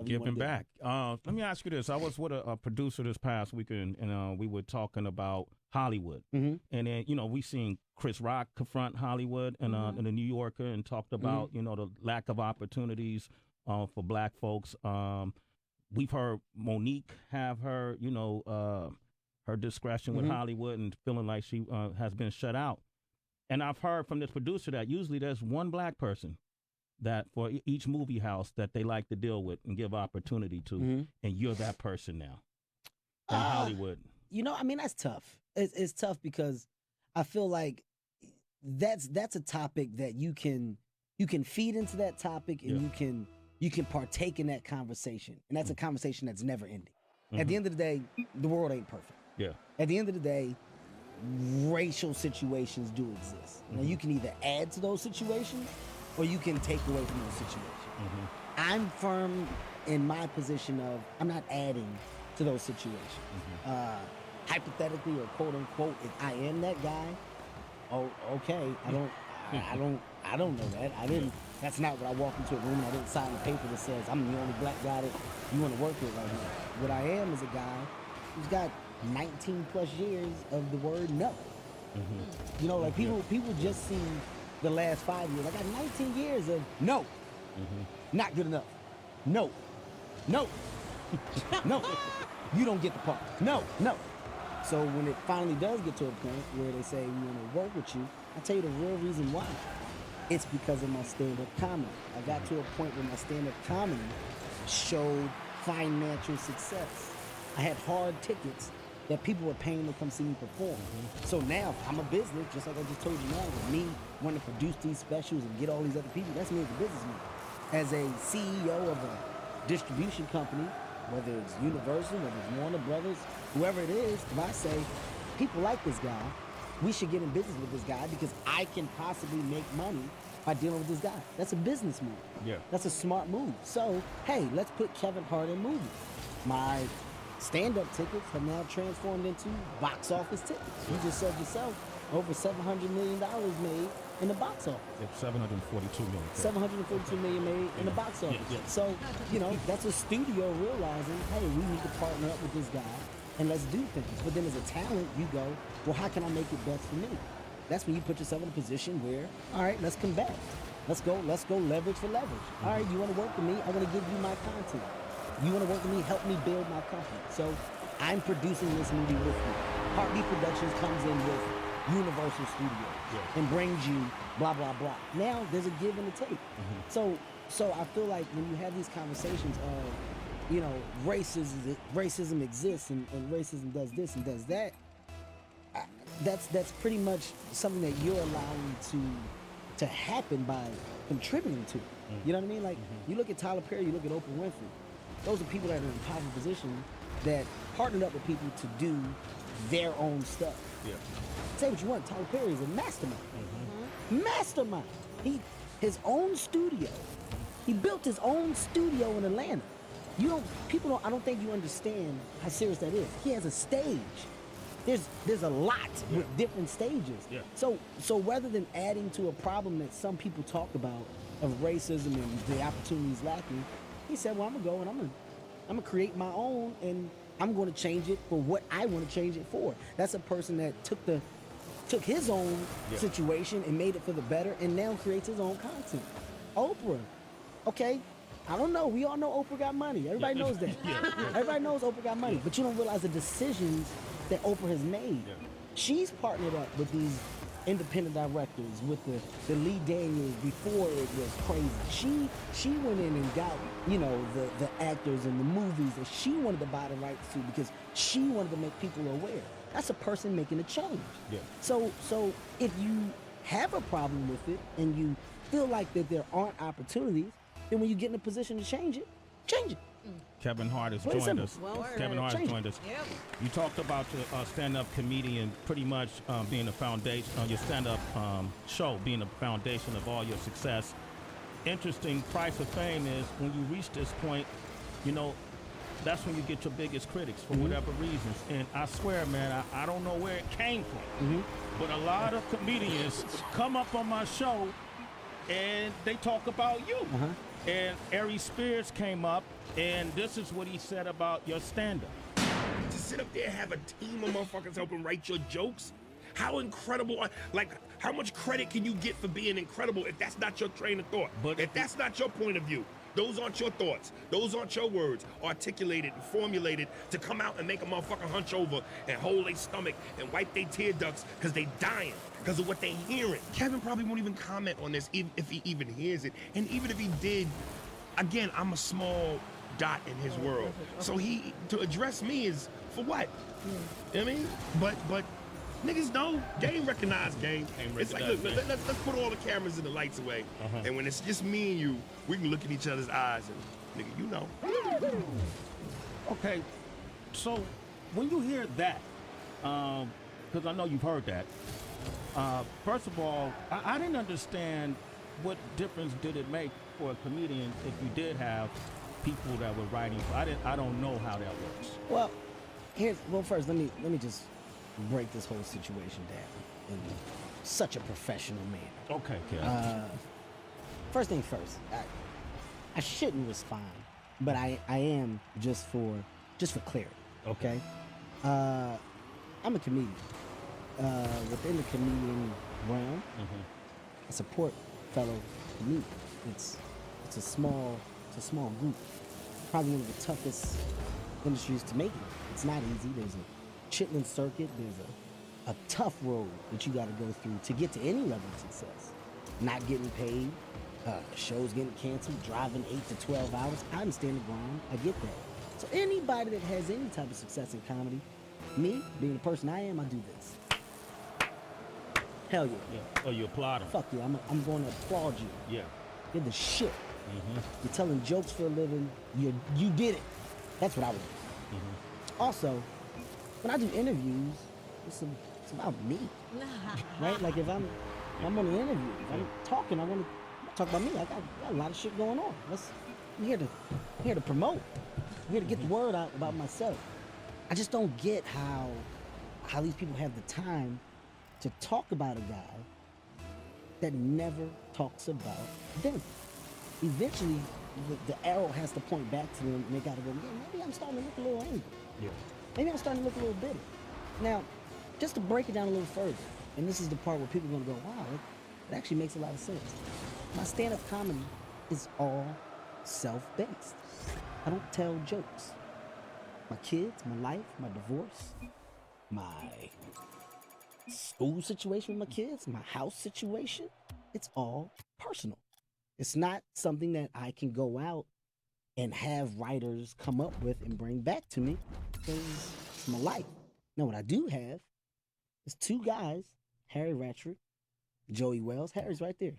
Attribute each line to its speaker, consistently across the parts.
Speaker 1: Giving back. Let me ask you this. I was with a producer this past weekend, and we were talking about Hollywood. And then, we seen Chris Rock confront Hollywood in the New Yorker and talked about, the lack of opportunities for black folks. We've heard Monique have her, her discretion with Hollywood and feeling like she has been shut out. And I've heard from this producer that usually there's one black person that for each movie house that they like to deal with and give opportunity to, and you're that person now in Hollywood.
Speaker 2: That's tough. It's tough because I feel like that's a topic that you can feed into that topic and you can partake in that conversation, and that's a conversation that's never ending. At the end of the day, the world ain't perfect.
Speaker 1: Yeah.
Speaker 2: At the end of the day, racial situations do exist. Now you can either add to those situations or you can take away from those situations. I'm firm in my position of I'm not adding to those situations. Hypothetically or quote unquote, if I am that guy, okay. I don't know that. I didn't. That's not what I walked into a room and I didn't sign a paper that says I'm the only black guy that you want to work with right now. What I am is a guy who's got 19 plus years of the word no. People just see the last 5 years. I got 19 years of no. Not good enough. No. No. No. You don't get the part. No. No. So when it finally does get to a point where they say we want to work with you, I tell you the real reason why. It's because of my stand-up comedy. I got to a point where my stand-up comedy showed financial success. I had hard tickets that people were paying to come see me perform. So now I'm a business, just like I just told you now, with me wanting to produce these specials and get all these other people, that's me as a businessman. As a CEO of a distribution company, whether it's Universal, whether it's Warner Brothers, whoever it is, if I say, people like this guy, we should get in business with this guy because I can possibly make money by dealing with this guy. That's a business move.
Speaker 1: Yeah.
Speaker 2: That's a smart move. So, hey, let's put Kevin Hart in movies. My stand-up tickets have now transformed into box office tickets. You just said yourself, over $700 million made in the box office.
Speaker 1: It's 742 million.
Speaker 2: 742 million made in the box office. So, that's a studio realizing, hey, we need to partner up with this guy and let's do things. But then as a talent, you go, well, how can I make it best for me? That's when you put yourself in a position where, all right, let's combat. Let's go leverage for leverage. All right, you want to work with me? I want to give you my content. You want to work with me? Help me build my company. So I'm producing this movie with you. Heartbeat Productions comes in with Universal Studios and brings you blah, blah, blah. Now there's a give and a take. So I feel like when you have these conversations of, racism exists and racism does this and does that, that's pretty much something that you're allowing to happen by contributing to it. You know what I mean? Like, you look at Tyler Perry, you look at Oprah Winfrey. Those are people that are in a powerful position that partnered up with people to do their own stuff. Say what you want, Tyler Perry is a mastermind. Mastermind. His own studio. He built his own studio in Atlanta. I don't think you understand how serious that is. He has a stage. There's a lot with different stages. So rather than adding to a problem that some people talk about of racism and the opportunities lacking, he said, well, I'm gonna go and I'm gonna create my own and I'm gonna change it for what I want to change it for. That's a person that took his own situation and made it for the better and now creates his own content. Oprah, okay, I don't know. We all know Oprah got money. Everybody knows that. Everybody knows Oprah got money, but you don't realize the decisions that Oprah has made. She's partnered up with these independent directors, with the Lee Daniels before it was crazy. She went in and got, the actors and the movies that she wanted to buy the rights to because she wanted to make people aware. That's a person making a change. So if you have a problem with it and you feel like that there aren't opportunities, then when you get in a position to change it, change it.
Speaker 1: Kevin Hart has joined us. Kevin Hart has joined us. You talked about your stand-up comedian pretty much being the foundation, your stand-up show being the foundation of all your success. Interesting price of fame is when you reach this point, that's when you get your biggest critics for whatever reasons. And I swear, man, I don't know where it came from, but a lot of comedians come up on my show and they talk about you. And Ari Spears came up, and this is what he said about your stand-up.
Speaker 3: To sit up there and have a team of motherfuckers helping write your jokes? How incredible, like, how much credit can you get for being incredible if that's not your train of thought?
Speaker 1: But
Speaker 3: if that's not your point of view, those aren't your thoughts. Those aren't your words articulated and formulated to come out and make a motherfucker hunch over and hold their stomach and wipe their tear ducts because they dying because of what they hearing. Kevin probably won't even comment on this even if he even hears it. And even if he did, again, I'm a small dot in his world. So to address me is for what? You know what I mean? But niggas know game recognize game. It's like, look, let's put all the cameras and the lights away. And when it's just me and you, we can look in each other's eyes and, nigga, you know.
Speaker 1: Okay, so when you hear that, because I know you've heard that, first of all, I didn't understand what difference did it make for a comedian if you did have people that were writing. I don't know how that works.
Speaker 2: Well, first let me just break this whole situation down in such a professional manner.
Speaker 1: Okay, Kev.
Speaker 2: First thing first, I shouldn't respond, but I am just for clarity. Okay. I'm a comedian. Within the comedian realm, I support fellow comedians. It's a small group. Probably one of the toughest industries to make it. It's not easy. There's a chitlin circuit. There's a tough road that you got to go through to get to any level of success. Not getting paid, shows getting canceled, driving 8 to 12 hours. I understand the grind. I get that. So anybody that has any type of success in comedy, me being the person I am, I do this. Hell yeah.
Speaker 1: Oh, you applaud them.
Speaker 2: Fuck you. I'm going to applaud you.
Speaker 1: Yeah.
Speaker 2: You're the shit. You're telling jokes for a living. You did it. That's what I would do. Also, when I do interviews, it's about me, right? Like if I'm on an interview, if I'm talking, I want to talk about me. I got a lot of shit going on. I'm here to promote. I'm here to get the word out about myself. I just don't get how these people have the time to talk about a guy that never talks about them. Eventually, the arrow has to point back to them, and they gotta go, yeah, maybe I'm starting to look a little angry. Yeah. Maybe I'm starting to look a little bitter. Now, just to break it down a little further, and this is the part where people are gonna go, wow, it actually makes a lot of sense. My stand-up comedy is all self-based. I don't tell jokes. My kids, my life, my divorce, my school situation with my kids, my house situation, it's all personal. It's not something that I can go out and have writers come up with and bring back to me because it's my life. Now, what I do have is two guys, Harry Ratchford, Joey Wells. Harry's right there.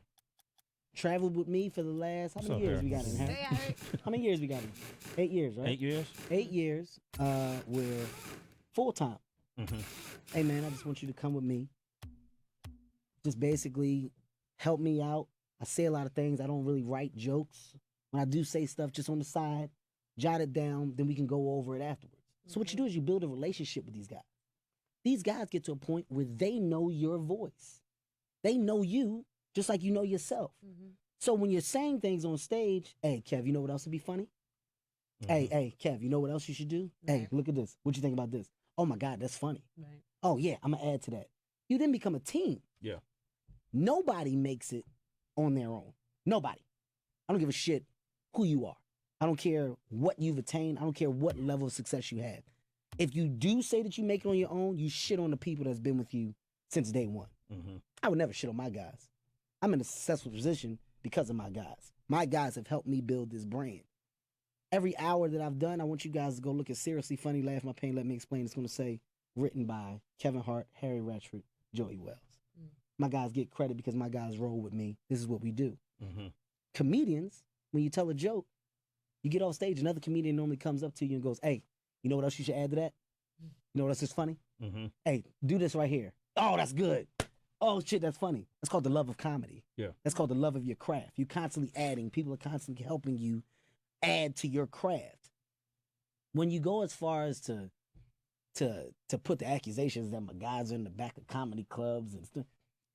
Speaker 2: Traveled with me for the last, how many years we got in, Harry? How many years we got in? 8 years, right?
Speaker 1: 8 years?
Speaker 2: 8 years. We're full-time. Hey, man, I just want you to come with me. Just basically help me out. I say a lot of things. I don't really write jokes. When I do say stuff just on the side, jot it down, then we can go over it afterwards. So what you do is you build a relationship with these guys. These guys get to a point where they know your voice. They know you just like you know yourself. So when you're saying things on stage, hey, Kev, you know what else would be funny? Hey, Kev, you know what else you should do? Hey, look at this. What you think about this? Oh, my God, that's funny. Oh, yeah, I'm going to add to that. You then become a team.
Speaker 1: Yeah.
Speaker 2: Nobody makes it on their own. Nobody. I don't give a shit who you are. I don't care what you've attained. I don't care what level of success you have. If you do say that you make it on your own, you shit on the people that's been with you since day one. I would never shit on my guys. I'm in a successful position because of my guys. My guys have helped me build this brand. Every hour that I've done, I want you guys to go look at Seriously Funny, Laugh My Pain, Let Me Explain. It's going to say, written by Kevin Hart, Harry Ratchford, Joey Wells. My guys get credit because my guys roll with me. This is what we do. Comedians, when you tell a joke, you get off stage, another comedian normally comes up to you and goes, hey, you know what else you should add to that? You know what else is funny? Hey, do this right here. Oh, that's good. Oh, shit, that's funny. That's called the love of comedy. Yeah. That's called the love of your craft. You're constantly adding. People are constantly helping you add to your craft. When you go as far as to put the accusations that my guys are in the back of comedy clubs and stuff,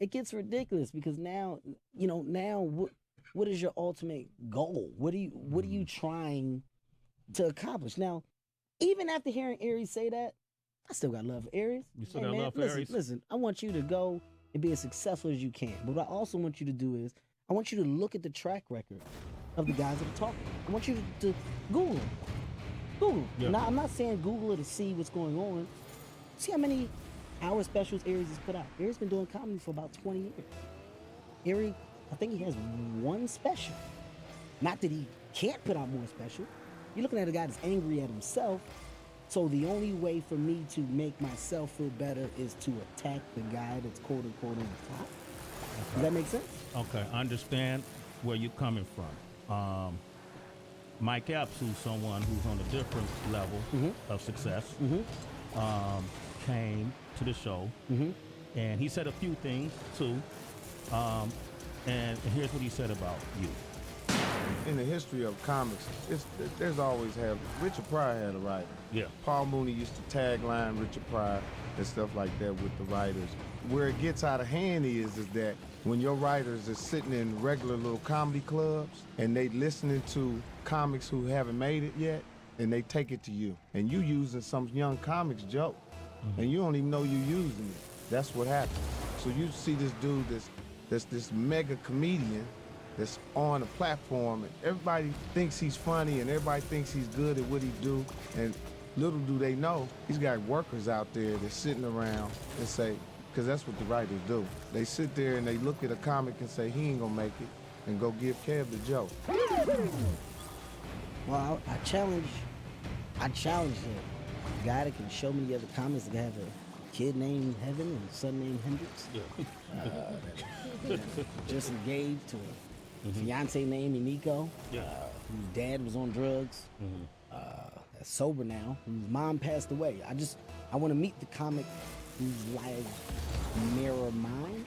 Speaker 2: it gets ridiculous because now what is your ultimate goal? What are you trying to accomplish? Now, even after hearing Aries say that, I still got love for Aries.
Speaker 1: You still got love for Aries?
Speaker 2: Listen, I want you to go and be as successful as you can. But what I also want you to do is, I want you to look at the track record of the guys that are talking. I want you to Google them. Google. Yeah. Now, I'm not saying Google it to see what's going on. See how many hour specials Aries has put out. Aries been doing comedy for about 20 years. Aries, I think he has one special. Not that he can't put out more special. You're looking at a guy that's angry at himself. So the only way for me to make myself feel better is to attack the guy that's quote unquote on the top. Okay. Does that make sense?
Speaker 1: Okay, I understand where you're coming from. Mike Epps, who's someone who's on a different level of success, came to the show, and he said a few things too. And here's what he said about you.
Speaker 4: In the history of comics, there's always had. Richard Pryor had a writer.
Speaker 1: Yeah.
Speaker 4: Paul Mooney used to tagline Richard Pryor and stuff like that with the writers. Where it gets out of hand is that when your writers are sitting in regular little comedy clubs and they listening to comics who haven't made it yet, and they take it to you, and you using some young comics joke, and you don't even know you're using it. That's what happens. So you see this dude that's this mega comedian that's on a platform, and everybody thinks he's funny and everybody thinks he's good at what he do, and little do they know, he's got workers out there that's sitting around and say, because that's what the writers do. They sit there and they look at a comic and say, he ain't gonna make it, and go give Kev the joke.
Speaker 2: Well, I challenge the guy that can show me the other comics that have a kid named Heaven and a son named Hendrix. Yeah. Just engaged to a fiance named Nico. Yeah. Whose dad was on drugs. That's sober now. Whose mom passed away. I want to meet the comic whose lives mirror mine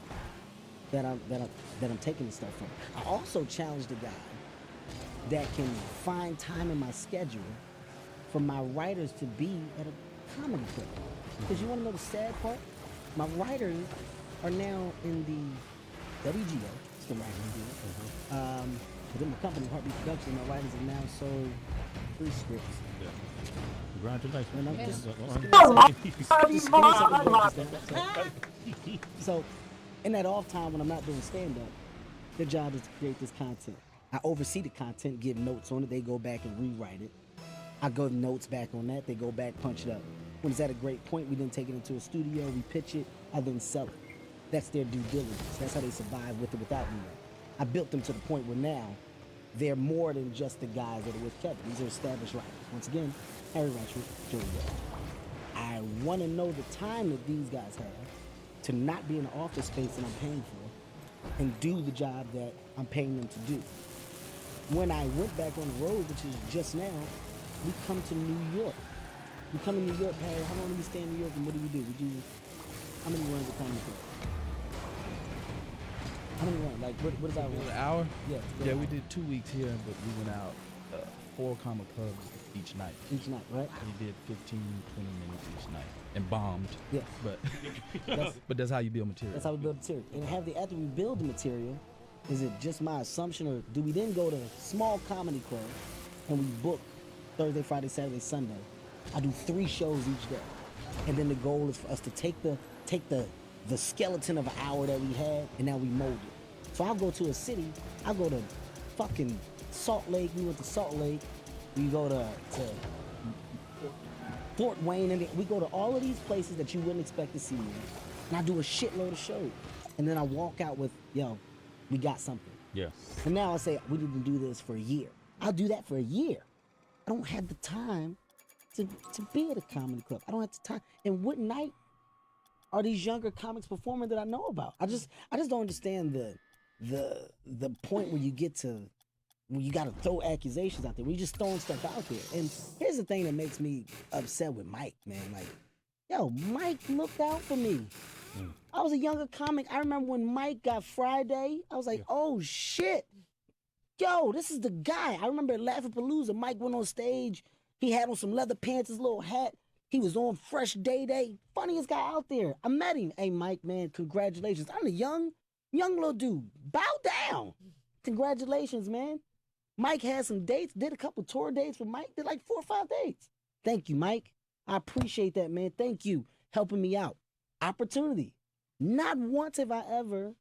Speaker 2: that I'm taking the stuff from. I also challenge the guy that can find time in my schedule for my writers to be at a comedy club. Because you want to know the sad part? My writers are now in the WGO, it's the writing deal. Within my company, Heartbeat Production, my writers have now sold 3 scripts.
Speaker 1: Yeah. Congratulations.
Speaker 2: And I'm just so in that off time when I'm not doing stand-up, their job is to create this content. I oversee the content, give notes on it, they go back and rewrite it. I go notes back on that, they go back, punch it up. When it's at a great point, we then take it into a studio, we pitch it, I then sell it. That's their due diligence. That's how they survive with it without me. I built them to the point where now they're more than just the guys that are with Kevin. These are established writers. Once again, Harry Ratchford, Joey Bell. I want to know the time that these guys have to not be in the office space that I'm paying for and do the job that I'm paying them to do. When I went back on the road, which is just now, we come to New York. We come to New York, Harry, how long do we stay in New York and what do? How many runs of comedy club? How many runs? Like, what is our run?
Speaker 5: An hour?
Speaker 2: Yeah,
Speaker 5: we did 2 weeks here, but we went out 4 comic clubs each night.
Speaker 2: Each night, right?
Speaker 5: We did 15, 20 minutes each night and bombed.
Speaker 2: Yeah.
Speaker 5: But that's how you build material.
Speaker 2: That's how we build material. And after we build the material, is it just my assumption, or do we then go to a small comedy club and we book Thursday, Friday, Saturday, Sunday? I do 3 shows each day. And then the goal is for us to take the skeleton of an hour that we had and now we mold it. So I'll go to a city, I'll go to fucking Salt Lake, we went to Salt Lake, we go to Fort Wayne, and we go to all of these places that you wouldn't expect to see me. And I do a shitload of shows. And then I walk out with, yo, we got something.
Speaker 1: Yeah.
Speaker 2: And now I say, we didn't do this for a year. I'll do that for a year. I don't have the time to be at a comedy club. I don't have the time. And what night are these younger comics performing that I know about? I just don't understand the point where you get to, when you gotta throw accusations out there, where you just throwing stuff out there. And here's the thing that makes me upset with Mike, man. Like, yo, Mike looked out for me. I was a younger comic. I remember when Mike got Friday, I was like, oh shit. Yo, this is the guy. I remember at Laughing-Palooza, Mike went on stage. He had on some leather pants, his little hat. He was on Fresh Day. Funniest guy out there. I met him. Hey, Mike, man, congratulations. I'm a young little dude. Bow down. Congratulations, man. Mike had some dates, did a couple tour dates with Mike, did like 4 or 5 dates. Thank you, Mike. I appreciate that, man. Thank you, helping me out. Opportunity. Not once have I ever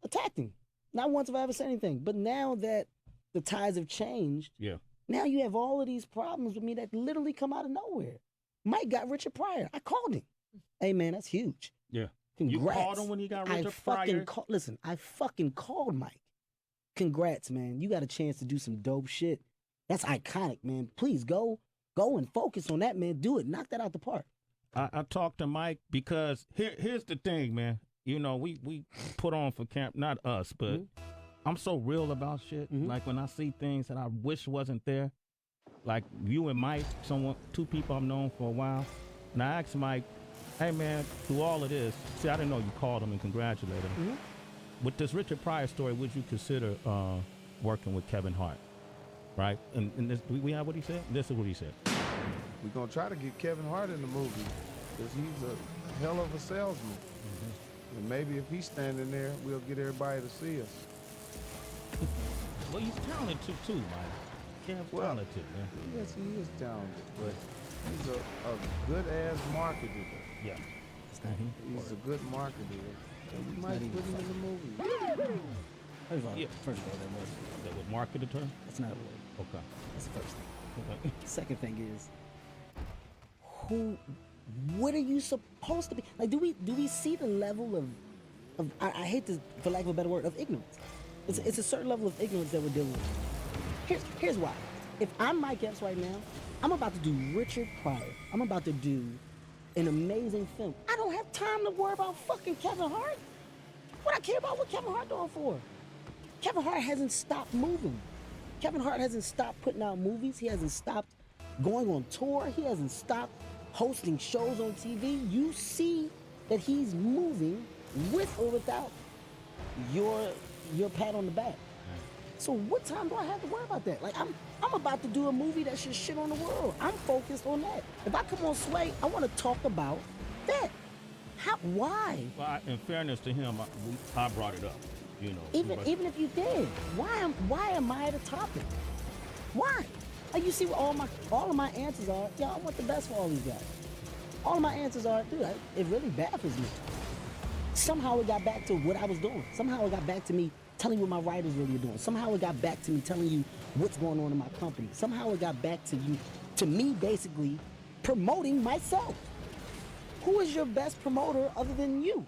Speaker 2: attacked him. Not once have I ever said anything. But now that the tides have changed, now you have all of these problems with me that literally come out of nowhere. Mike got Richard Pryor. I called him. Hey, man, that's huge.
Speaker 1: Yeah.
Speaker 2: Congrats.
Speaker 1: You called him when he got Richard Pryor?
Speaker 2: Listen, I fucking called Mike. Congrats, man. You got a chance to do some dope shit. That's iconic, man. Please go and focus on that, man. Do it. Knock that out the park.
Speaker 1: I talked to Mike because here's the thing, man. You know, we put on for camp, not us, but I'm so real about shit. Like when I see things that I wish wasn't there, like you and Mike, two people I've known for a while, and I asked Mike, hey man, through all of this, see, I didn't know you called him and congratulated him. With this Richard Pryor story, would you consider working with Kevin Hart? Right? And this, we have what he said? This is what he said.
Speaker 4: We're going to try to get Kevin Hart in the movie because he's a hell of a salesman. And maybe if he's standing there, we'll get everybody to see us.
Speaker 1: Well, he's talented too, Mike. Kev's talented, man.
Speaker 4: Yes, he is talented, but he's a good-ass marketer.
Speaker 1: Yeah.
Speaker 4: He's a good marketer. And we might put him in the movie.
Speaker 2: First of all,
Speaker 1: That was marketed term?
Speaker 2: That's not a word.
Speaker 1: Okay.
Speaker 2: That's the first thing. Okay. Second thing is, what are you supposed to be? Like, do we see the level of I hate to, for lack of a better word, of ignorance. It's a certain level of ignorance that we're dealing with. Here's why. If I'm Mike Epps right now, I'm about to do Richard Pryor. I'm about to do an amazing film. I don't have time to worry about fucking Kevin Hart. What I care about what Kevin Hart doing for? Kevin Hart hasn't stopped moving. Kevin Hart hasn't stopped putting out movies. He hasn't stopped going on tour. He hasn't stopped hosting shows on TV. You see that he's moving with or without your pat on the back. So what time do I have to worry about that? Like I'm about to do a movie that should shit on the world. I'm focused on that. If I come on Sway, I want to talk about that. Why?
Speaker 1: Well, in fairness to him, I brought it up. You know.
Speaker 2: Even if you did, why am I the topic? Why? Like you see what all of my answers are. Yo, I want the best for all these guys. All of my answers are, dude, it really baffles me. Somehow it got back to what I was doing. Somehow it got back to me telling you what my writers really are doing. Somehow it got back to me telling you what's going on in my company. Somehow it got back to me basically promoting myself. Who is your best promoter other than you?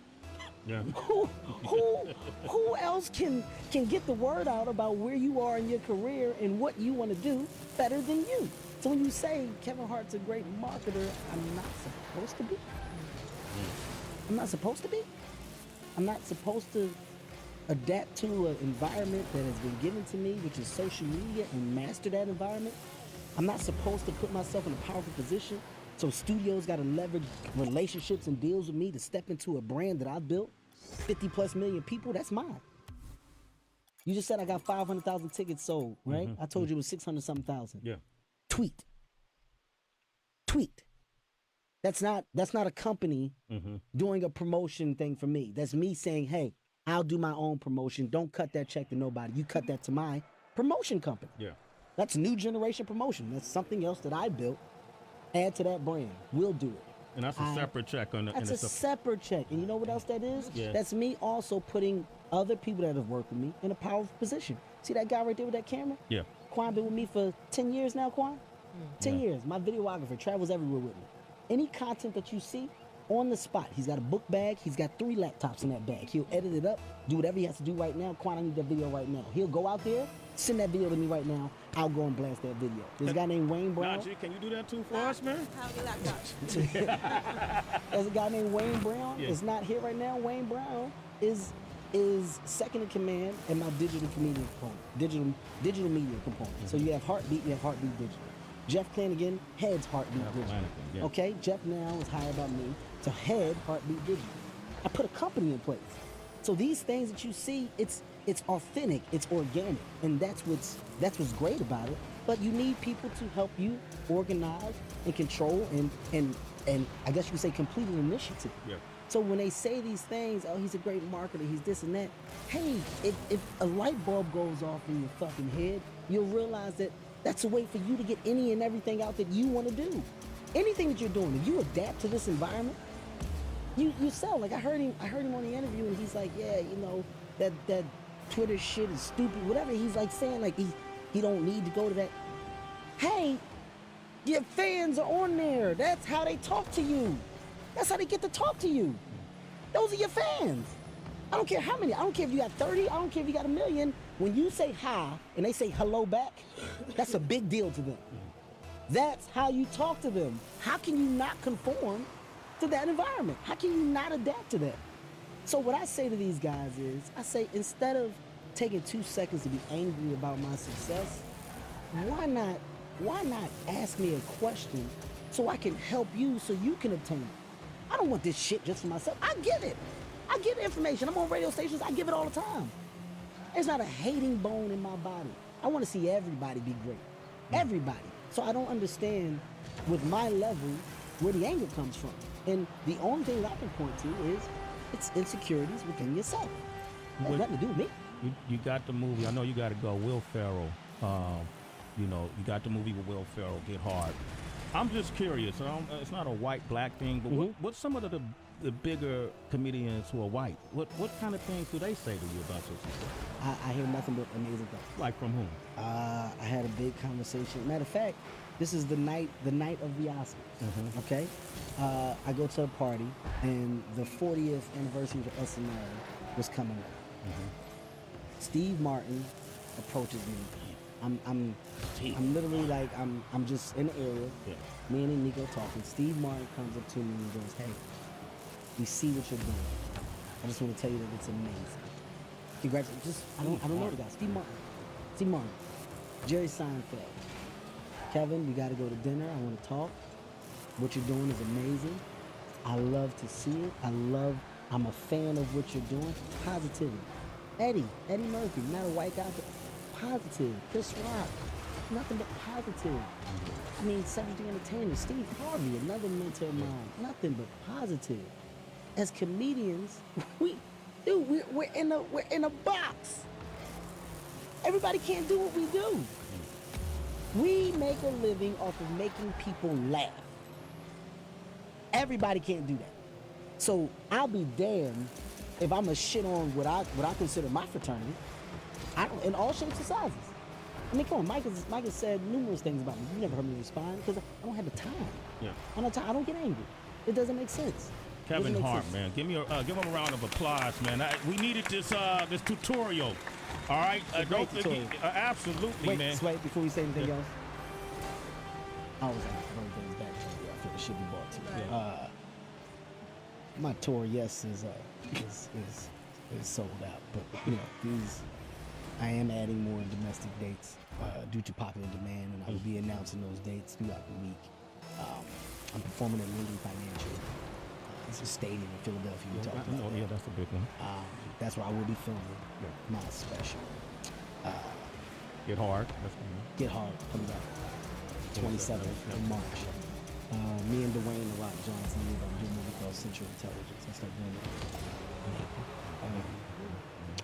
Speaker 1: Yeah.
Speaker 2: Who else can get the word out about where you are in your career and what you want to do better than you? So when you say Kevin Hart's a great marketer, I'm not supposed to be. I'm not supposed to be. I'm not supposed to adapt to an environment that has been given to me, which is social media, and master that environment. I'm not supposed to put myself in a powerful position. So studios got to leverage relationships and deals with me to step into a brand that I've built. 50+ million people, that's mine. You just said I got 500,000 tickets sold, right? I told you it was 600-something thousand.
Speaker 1: Yeah.
Speaker 2: Tweet. That's not a company doing a promotion thing for me. That's me saying, hey, I'll do my own promotion. Don't cut that check to nobody. You cut that to my promotion company.
Speaker 1: Yeah.
Speaker 2: That's new generation promotion. That's something else that I built. Add to that brand. We'll do it.
Speaker 1: And that's a separate check on the.
Speaker 2: That's a separate check. And you know what else that is?
Speaker 1: Yeah.
Speaker 2: That's me also putting other people that have worked with me in a powerful position. See that guy right there with that camera?
Speaker 1: Yeah.
Speaker 2: Quan been with me for 10 years now, Quan? 10 years. My videographer travels everywhere with me. Any content that you see, on the spot. He's got a book bag. He's got 3 laptops in that bag. He'll edit it up, do whatever he has to do right now. Quan, I need that video right now. He'll go out there, send that video to me right now. I'll go and blast that video. There's a guy named Wayne Brown.
Speaker 1: Najee, can you do that too for us, man?
Speaker 6: How many laptops?
Speaker 2: There's a guy named Wayne Brown. It's not here right now. Wayne Brown is second in command at my digital comedian component, digital media component. So you have Heartbeat, you have Heartbeat Digital. Jeff Flanagan heads Heartbeat Digital. Okay, Jeff now is hired by me to head Heartbeat Digital. I put a company in place. So these things that you see, it's authentic, it's organic, and that's what's great about it. But you need people to help you organize and control and I guess you could say complete an initiative.
Speaker 1: Yeah.
Speaker 2: So when they say these things, oh, he's a great marketer, he's this and that. Hey, if a light bulb goes off in your fucking head, you'll realize that that's a way for you to get any and everything out that you want to do. Anything that you're doing, if you adapt to this environment, you sell. Like I heard him on the interview, and he's like, yeah, you know, that Twitter shit is stupid, whatever. He's like saying like he don't need to go to that. Hey, your fans are on there. That's how they talk to you. That's how they get to talk to you. Those are your fans. I don't care how many. I don't care if you got 30. I don't care if you got 1 million. When you say hi and they say hello back, that's a big deal to them. That's how you talk to them. How can you not conform to that environment? How can you not adapt to that? So what I say to these guys is, I say instead of taking 2 seconds to be angry about my success, why not ask me a question so I can help you so you can obtain it? I don't want this shit just for myself. I get it. I get information. I'm on radio stations. I give it all the time. There's not a hating bone in my body. I want to see everybody be great. Everybody. So I don't understand with my level where the anger comes from. And the only thing that I can point to is it's insecurities within yourself. It has nothing to do with me.
Speaker 1: You got the movie. I know you got to go. Will Ferrell. You know, you got the movie with Will Ferrell, Get Hard. I'm just curious. It's not a white-black thing, but what's some of the bigger comedians who are white? What kind of things do they say to you about your success?
Speaker 2: I hear nothing but amazing things.
Speaker 1: Like from whom?
Speaker 2: I had a big conversation. Matter of fact, this is the night of the Oscars. Okay, I go to a party, and the 40th anniversary of SNL was coming up. Steve Martin approaches me. I'm literally like I'm just in the area.
Speaker 1: Yeah.
Speaker 2: Me and Nico talking. Steve Martin comes up to me and goes, "Hey, we see what you're doing. I just want to tell you that it's amazing. Congratulations." I don't know the guy. Steve Martin. Jerry Seinfeld. Kevin, we got to go to dinner. I want to talk. What you're doing is amazing. I love to see it. I'm a fan of what you're doing. Positivity. Eddie Murphy, not a white guy, but positive. Chris Rock, nothing but positive. I mean, 70 Entertainment, Steve Harvey, another mentor of mine, nothing but positive. As comedians, we're in a box. Everybody can't do what we do. We make a living off of making people laugh. Everybody can't do that. So I'll be damned if I'm a shit on what I consider my fraternity. In all shapes and sizes. I mean, come on, Mike has said numerous things about me. You never heard me respond because I don't have the time.
Speaker 1: Yeah.
Speaker 2: I don't get angry. It doesn't make sense.
Speaker 1: Kevin Hart, man, give him a round of applause, man. We needed this tutorial. All right,
Speaker 2: tutorial.
Speaker 1: Absolutely, man.
Speaker 2: Wait, before we say anything else, I was going to bring things back to you. I feel it should be brought to you.
Speaker 1: Yeah.
Speaker 2: My tour, yes, is sold out, but you know I am adding more domestic dates due to popular demand, and I will be announcing those dates throughout the week. I'm performing at Lincoln Financial. It's a stadium in Philadelphia. We talked about that.
Speaker 1: Yeah, that's a big one.
Speaker 2: That's where I will be filming my special.
Speaker 1: Get Hard.
Speaker 2: Get Hard comes out 27th of March. Me and Dwayne The Rock Johnson, we're going to do a movie called Central Intelligence. I start doing that.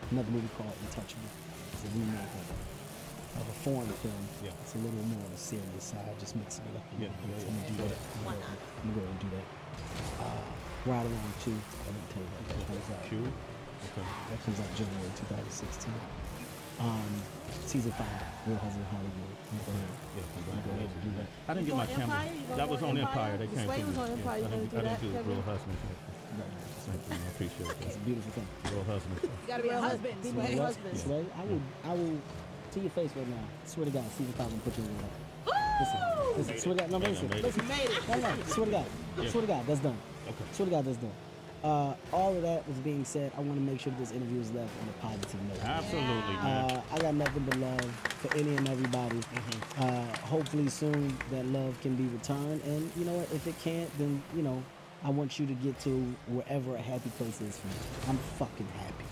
Speaker 2: Another movie called Untouchable. It's a remake of a foreign film.
Speaker 1: Yeah.
Speaker 2: It's a little more on the serious side, just mixing it up.
Speaker 1: Yeah.
Speaker 2: I'm going to do that. I'm going to go ahead and do that. Ride Along 2. I didn't tell you about that. Comes out.
Speaker 1: Okay.
Speaker 2: That comes out January 2016. Season 5, Real Husband Hollywood. I'm going to go ahead and do that.
Speaker 1: I didn't get my camera. That was on Empire. They came
Speaker 6: Sway
Speaker 1: to
Speaker 6: was on Empire.
Speaker 1: I didn't do
Speaker 6: Kevin?
Speaker 1: Real Husband. I appreciate
Speaker 2: It's
Speaker 1: that.
Speaker 2: a beautiful thing.
Speaker 1: Real Husband.
Speaker 6: You gotta be a husband.
Speaker 2: You
Speaker 6: Sway.
Speaker 2: know what? Sway, I will, to your face right now, swear to God, season 5 and put you in there. Listen, swear to God, no, listen,
Speaker 6: You made it.
Speaker 2: no, swear to God, swear to God, that's done.
Speaker 1: Okay.
Speaker 2: Swear to God, that's done. All of that was being said, I want to make sure that this interview is left on a positive note.
Speaker 1: Absolutely, man.
Speaker 2: I got nothing but love for any and everybody. Hopefully soon that love can be returned, and you know what, if it can't, then you know, I want you to get to wherever a happy place is for me. I'm fucking happy.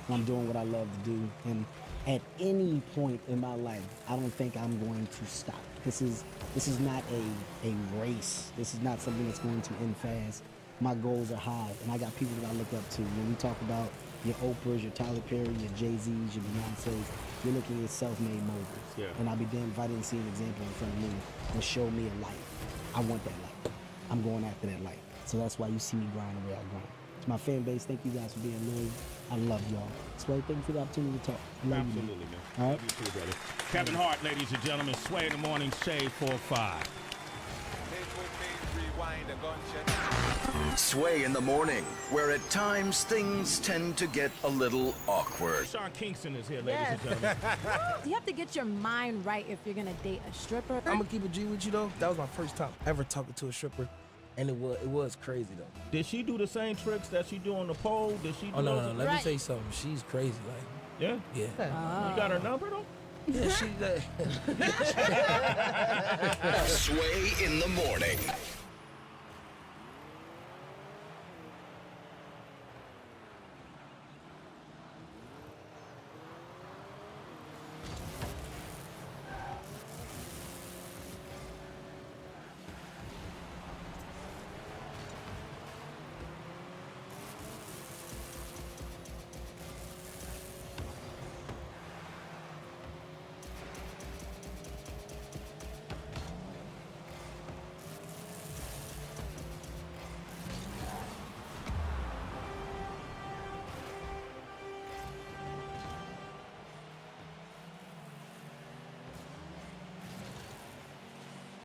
Speaker 2: I'm doing what I love to do, and at any point in my life, I don't think I'm going to stop. This is not a race. This is not something that's going to end fast. my goals are high, and I got people that I look up to. When we talk about your Oprahs, your Tyler Perry, your Jay-Z's, your Beyoncé's, you're looking at self-made moguls.
Speaker 1: Yeah.
Speaker 2: And I'll be damned if I didn't see an example in front of me and show me a light. I want that light. I'm going after that light. So that's why you see me grind the way I grind. To my fan base, thank you guys for being loyal. I love y'all. Sway, thank you for the opportunity to talk. I love
Speaker 1: Absolutely,
Speaker 2: you,
Speaker 1: man.
Speaker 2: All right?
Speaker 1: Love you too, brother. Kevin Hart, ladies and gentlemen. Sway in the morning, Shade 4-5.
Speaker 7: Sway in the morning, where at times things tend to get a little awkward.
Speaker 1: Sean Kingston is here, ladies and gentlemen.
Speaker 8: You have to get your mind right if you're gonna date a stripper.
Speaker 6: I'm gonna keep it G with you though. That was my first time ever talking to a stripper, and it was crazy though.
Speaker 1: Did she do the same tricks that she do on the pole? Did she do
Speaker 6: Oh no,
Speaker 1: those?
Speaker 6: let me tell you something. She's crazy, like
Speaker 1: Yeah?
Speaker 6: yeah.
Speaker 1: You got her number, though?
Speaker 6: Yeah, she.
Speaker 7: Sway in the morning.